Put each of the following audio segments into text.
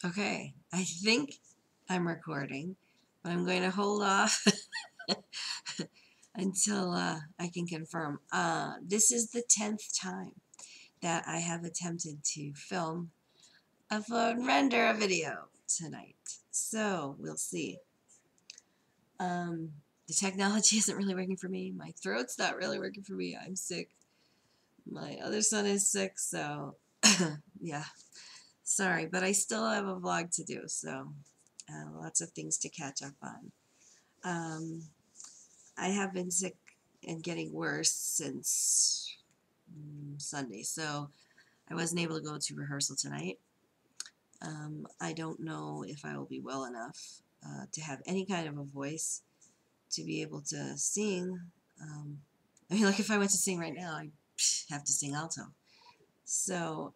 Okay, I think I'm recording, but I'm going to hold off until I can confirm. This is the 10th time that I have attempted to film, upload, render a video tonight. So we'll see. The technology isn't really working for me. My throat's not really working for me. I'm sick. My other son is sick, so yeah. Sorry, but I still have a vlog to do, so lots of things to catch up on. Um, I have been sick and getting worse since Sunday, so I wasn't able to go to rehearsal tonight. I don't know if I will be well enough to have any kind of a voice to be able to sing. I mean, like if I went to sing right now, I'd have to sing alto. So,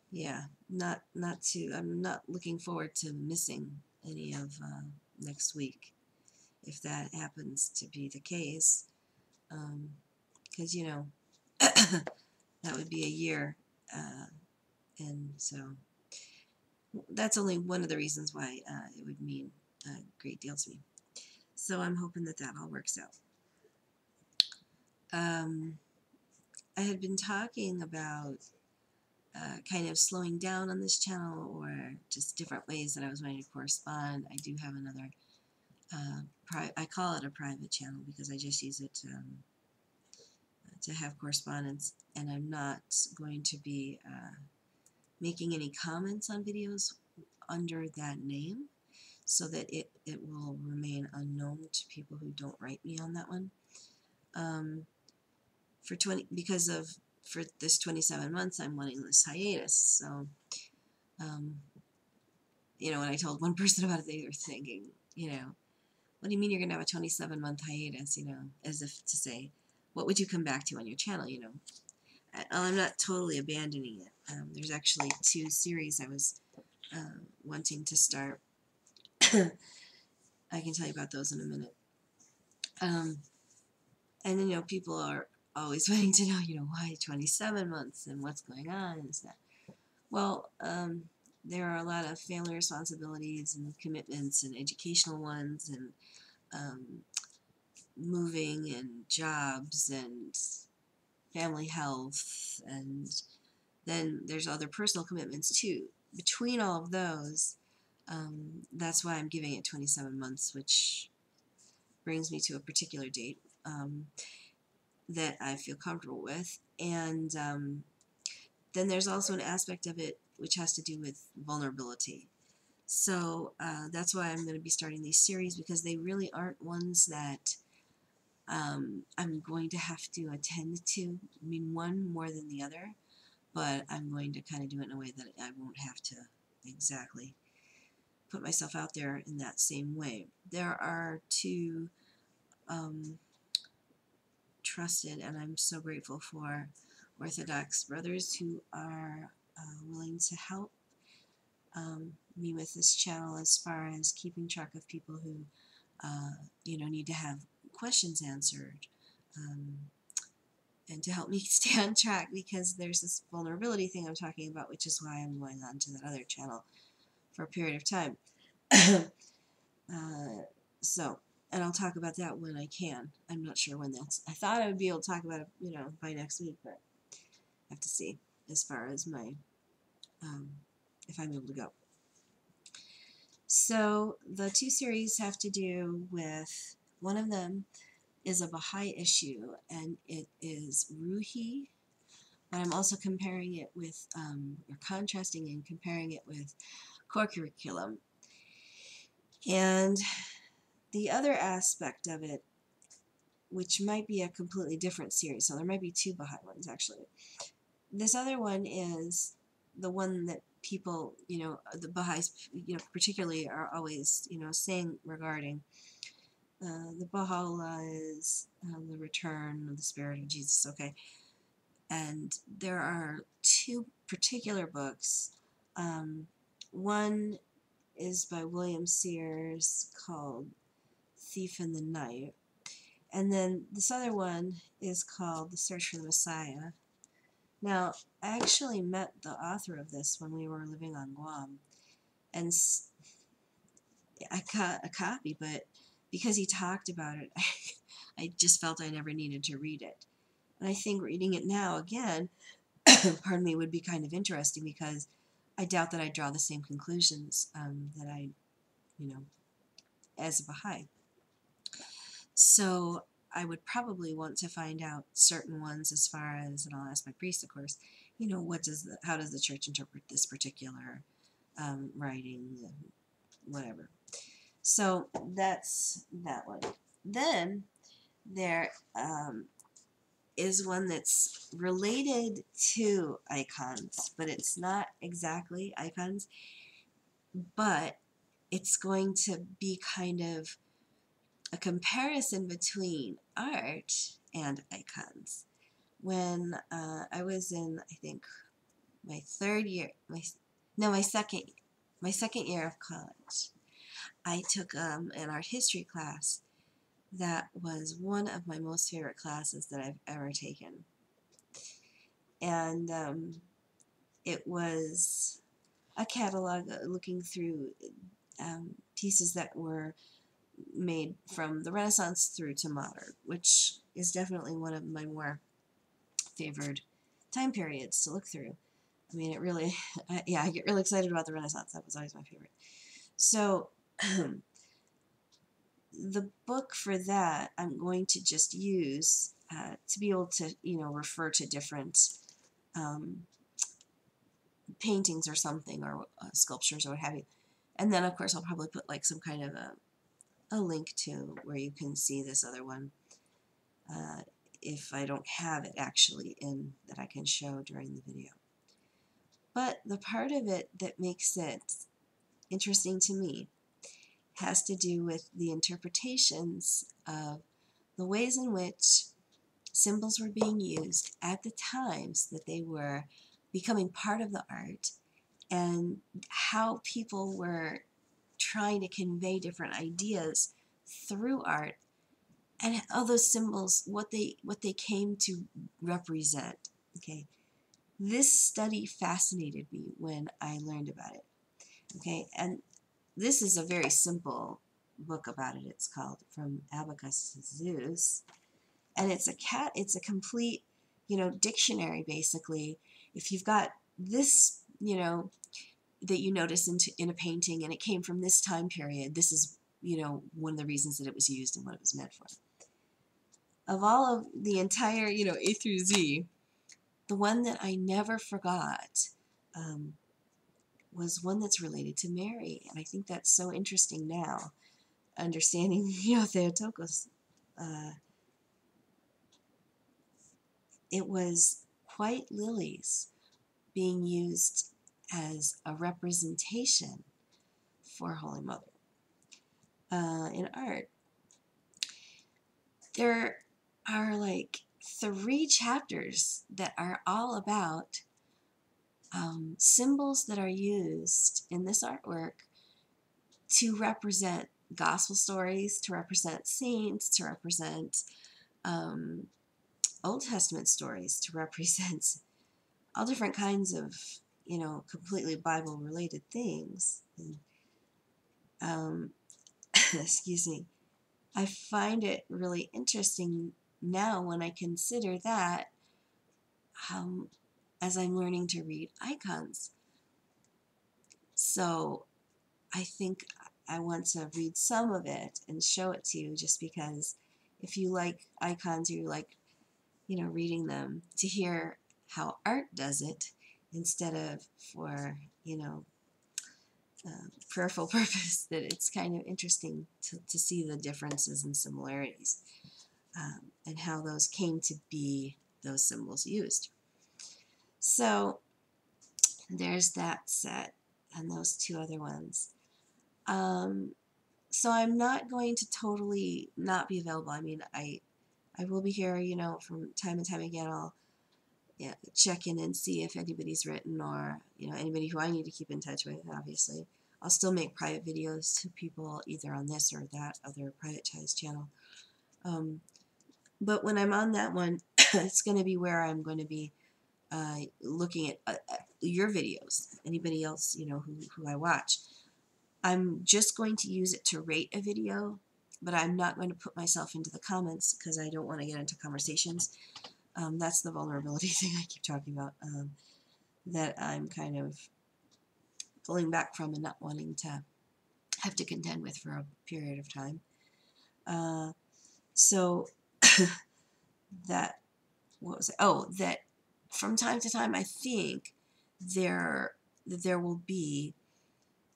yeah, I'm not looking forward to missing any of next week, if that happens to be the case, because that would be a year, and so that's only one of the reasons why it would mean a great deal to me. So I'm hoping that that all works out. I had been talking about kind of slowing down on this channel, or just different ways that I was wanting to correspond. I do have another I call it a private channel because I just use it to have correspondence, and I'm not going to be making any comments on videos under that name, so that it will remain unknown to people who don't write me on that one. For this 27 months, I'm wanting this hiatus. So, when I told one person about it, they were thinking, what do you mean you're going to have a 27-month hiatus? As if to say, what would you come back to on your channel? I'm not totally abandoning it. There's actually 2 series I was wanting to start. I can tell you about those in a minute. And then, people are always wanting to know, why 27 months and what's going on and stuff. Well, there are a lot of family responsibilities and commitments and educational ones and moving and jobs and family health, and then there's other personal commitments too. Between all of those, that's why I'm giving it 27 months, which brings me to a particular date that I feel comfortable with. And then there's also an aspect of it which has to do with vulnerability. So that's why I'm going to be starting these series, because they really aren't ones that I'm going to have to attend to. I mean, one more than the other, but I'm going to kind of do it in a way that I won't have to exactly put myself out there in that same way. There are 2 trusted, and I'm so grateful for, Orthodox brothers who are willing to help me with this channel, as far as keeping track of people who need to have questions answered, and to help me stay on track, because there's this vulnerability thing I'm talking about, which is why I'm going on to that other channel for a period of time. And I'll talk about that when I can. I'm not sure when that's. I thought I would be able to talk about it, by next week, but I have to see as far as my, if I'm able to go. So the 2 series have to do with, one of them is a Baha'i issue, and it is Ruhi, but I'm also comparing it with, or contrasting and comparing it with core curriculum. And the other aspect of it, which might be a completely different series, so there might be 2 Baha'i ones actually. This other one is the one that people, the Baha'is, particularly are always, saying regarding the Baha'u'llah is the return of the spirit of Jesus, okay? And there are 2 particular books. One is by William Sears, called Thief in the Night. And then this other one is called The Search for the Messiah. Now, I actually met the author of this when we were living on Guam, and I got a copy, but because he talked about it, I just felt I never needed to read it. And I think reading it now again, pardon me, would be kind of interesting because I doubt that I draw the same conclusions that I, you know, as a Baha'i. So I would probably want to find out certain ones as far as, and I'll ask my priest, of course, how does the church interpret this particular writing, whatever. So that's that one. Then there is one that's related to icons, but it's not exactly icons, but it's going to be kind of a comparison between art and icons. When I was in, I think, my third year, my second year of college, I took an art history class that was one of my most favorite classes that I've ever taken. And it was a catalog looking through pieces that were made from the Renaissance through to modern, which is definitely one of my more favored time periods to look through. I mean, it really, yeah, I get really excited about the Renaissance. That was always my favorite. So the book for that I'm going to just use to be able to, refer to different paintings or something, or sculptures or what have you. And then, of course, I'll probably put like some kind of a link to where you can see this other one if I don't have it actually in that I can show during the video. But the part of it that makes it interesting to me has to do with the interpretations of the ways in which symbols were being used at the times that they were becoming part of the art, and how people were trying to convey different ideas through art, and all those symbols, what they came to represent. Okay, this study fascinated me when I learned about it. Okay, and this is a very simple book about it. It's called From Abacus to Zeus, and it's a complete, dictionary basically. If you've got this, that you notice in a painting, and it came from this time period, this is, one of the reasons that it was used and what it was meant for. Of all of the entire, A through Z, the one that I never forgot was one that's related to Mary, and I think that's so interesting now, understanding, Theotokos. It was white lilies being used as a representation for Holy Mother in art. There are like 3 chapters that are all about symbols that are used in this artwork to represent gospel stories, to represent saints, to represent Old Testament stories, to represent all different kinds of, completely Bible-related things. And, excuse me. I find it really interesting now when I consider that as I'm learning to read icons. So I think I want to read some of it and show it to you, just because if you like icons, you like, reading them, to hear how art does it instead of for, prayerful purpose, that it's kind of interesting to see the differences and similarities and how those came to be, those symbols used. So there's that set and those 2 other ones. So I'm not going to totally not be available. I mean, I will be here, from time and time again. I'll check in and see if anybody's written, or, anybody who I need to keep in touch with, obviously. I'll still make private videos to people either on this or that other privatized channel. But when I'm on that one, it's going to be where I'm going to be looking at your videos, anybody else, you know, who I watch. I'm just going to use it to rate a video, but I'm not going to put myself into the comments because I don't want to get into conversations. That's the vulnerability thing I keep talking about, that I'm kind of pulling back from and not wanting to have to contend with for a period of time. So that, what was it? Oh, that from time to time, I think there will be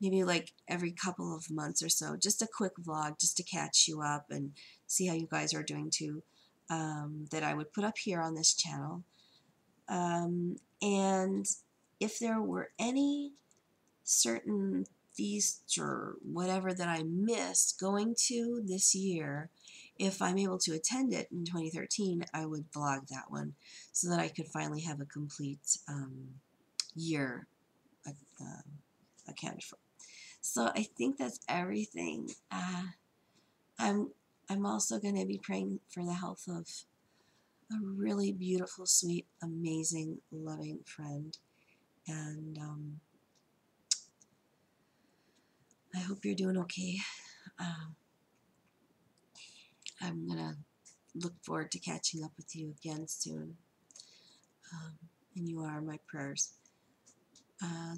maybe like every couple of months or so, just a quick vlog just to catch you up and see how you guys are doing too, that I would put up here on this channel. And if there were any certain feasts or whatever that I missed going to this year, if I'm able to attend it in 2013, I would vlog that one so that I could finally have a complete year accounted for. So I think that's everything. I'm also going to be praying for the health of a really beautiful, sweet, amazing, loving friend, and I hope you're doing okay. I'm gonna look forward to catching up with you again soon, and you are my prayers.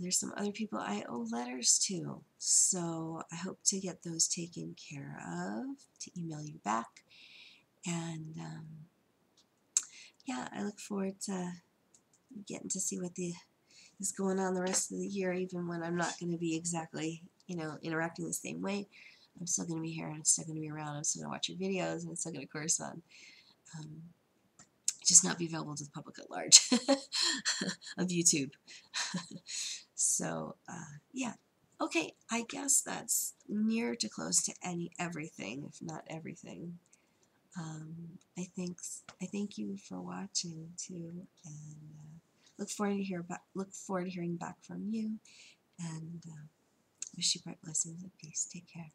There's some other people I owe letters to, so I hope to get those taken care of, to email you back, and yeah, I look forward to getting to see what is going on the rest of the year, even when I'm not going to be exactly, you know, interacting the same way. I'm still going to be here, and I'm still going to be around, I'm still going to watch your videos, and I'm still going to correspond. Just not be available to the public at large of YouTube. So, yeah. Okay, I guess that's near to close to everything, if not everything. I thank you for watching too, and look forward to hearing back from you, and wish you bright blessings and peace. Take care.